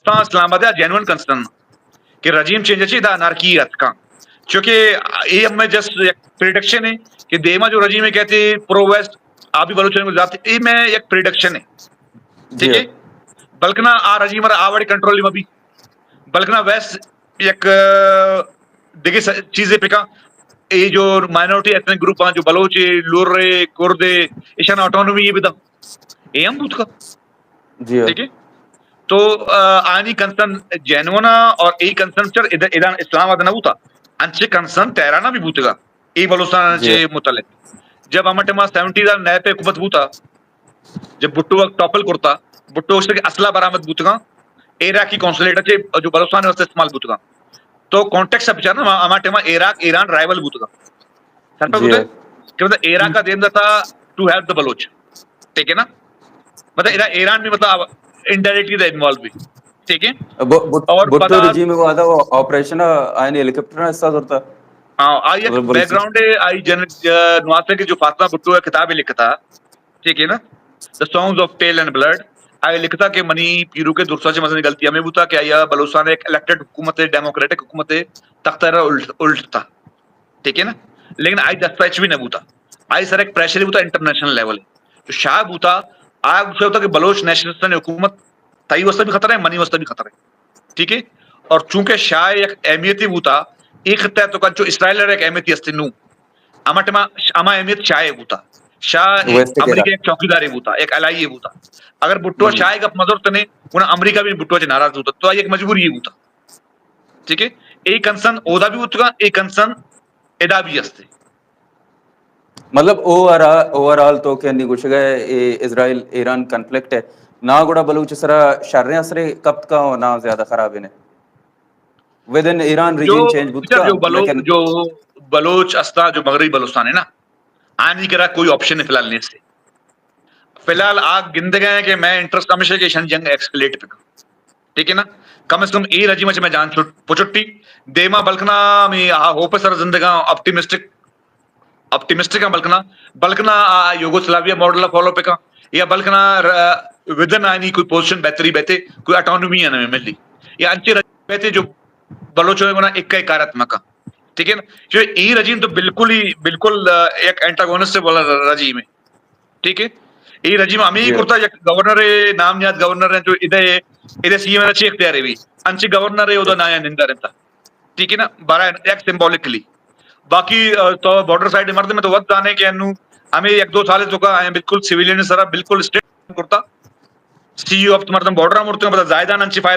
Islamabad genuine concern कि रजीम change दा अनारकी का क्योंकि ये अब मैं जस्ट एक प्रिडिक्शन है कि देमा जो रजीम है कहते प्रो वेस्ट आबी बलूचिस्तान में जाते ये मैं एक प्रिडिक्शन है जी ठीक है बल्कना आ रजीम आवाड़ी कंट्रोल में भी बल्कना वेस्ट एक देखिए चीजें पे का ये जो माइनॉरिटी एथनिक ग्रुप जो बलोच लुर्रे कुर्दे ईशान ऑटोनॉमी ये भी ये हम बूथ का जी ठीक है तो आनी कंसर्न जेनुअना और ए कंसर्न चर इधर इधर इस्लामाबाद ना बूता अंचे कंसर्न तेराना भी बूतेगा ए बलूचिस्तान जी चे मुतल्लिक जब हमारे मा 70 नए पे हुकूमत बूता जब भुट्टो वक्त टॉपल करता भुट्टो उसके असला बरामद बूतगा इराकी कॉन्सुलेट चे जो बलूचिस्तान वास्ते इस्तेमाल बूतगा तो कॉन्टेक्स्ट सब ना हमारे मा इराक ईरान राइवल बूतगा सर पे जी बूते कि मतलब इराक का देन था टू हेल्प द बलोच ठीक है ना मतलब ईरान भी मतलब इनडायरेक्टली इन्वॉल्व भी ठीक है और भुट्टो पदार्थ regime को आता वो ऑपरेशन ఆయన हेलीकॉप्टर ऐसा होता आई एक मतलब बड़ी बैकग्राउंड है आई जन नवासे की जो फातिमा भुट्टो है किताब लिखता ठीक है ना the songs of tell and blood आई लिखता कि मनी पीरू के दुर्सा से मसले गलती हमें बता कि यह बलूचिस्तान एक इलेक्टेड हुकूमत है डेमोक्रेटिक हुकूमत है तख्तर उल्ट था ठीक है ना लेकिन आई दस्तावेज भी नहीं बूता आई सर एक प्रेशर बूता इंटरनेशनल लेवल जो शाह बूता आग से होता कि बलोच नेशनलिस्ट हुकूमत तई वस्ता भी खतरा है मनी वस्ता भी खतरा है ठीक है और चूंकि शाह एक अहमियती बूता एक तो जो इसराइल एक अहमियती असते नु अमटमा अमा अहमियत शाह बूता शाह वेस्ट के अमेरिका एक चौकीदार बूता एक अलाई बूता अगर बुट्टो शाह का मदर तने उन्हें अमेरिका भी बुट्टो से नाराज होता तो एक मजबूरी बूता ठीक है एक कंसर्न ओदा भी बूतगा एक कंसर्न एदा भी असते मतलब ओवरऑल तो क्या निगुशगा इजराइल ईरान कॉन्फ्लिक्ट है ना गुड़ा बलूचिस्तान शर्रे असरे कब का ना ज्यादा खराब है विद इन ईरान जो regime change बुतका लेकिन जो बलोच अस्ता जो मगरबी बलूचिस्तान है ना आने के कोई ऑप्शन है फिलहाल नहीं से फिलहाल आग गिनते गए हैं कि मैं इंटरेस्ट कमिशन के जंग एक्सकलेट पे ठीक है ना कम से कम ए रजी में जान पुचुट्टी देमा बल्कना मी होप सर जिंदगा ऑप्टिमिस्टिक ऑप्टिमिस्टिक बल्कना बल्कना यूगोस्लाविया मॉडल फॉलो पे का या बल्कना विदन आनी कोई पोजीशन बेहतरी बेहते कोई ऑटोनॉमी है ना मिली या अंचे बेहते जो बलोचो है ना एक एकात्मक ठीक है ना जो ई रजीम तो बिल्कुल एक एंटागोनिस्ट बोला रजीम है ठीक है ಈ ರಜೀಮ್ ಅಮೀ ಕುರ್ತಾ ಗವರ್ನರ್ ನಾಮ್ ಯಾದ್ ಗವರ್ನರ್ ಇದೆ ಇದೆ ಸಿಎಂ ರಚಿ ಇಖ್ತಿಯಾರ್ भी अंची गवर्नर है उधर नाया निंदा रहता ठीक है ना बारा एक सिंबॉलिकली बाकी तो बॉर्डर साइड मर्द में तो वक्त आने के अनु हमें एक दो साल तो का बिल्कुल सिविलियन सरा बिल्कुल स्टेट करता सीयू ऑफ मर्दम बॉर्डर मुर्ते में जायदान अंची फायर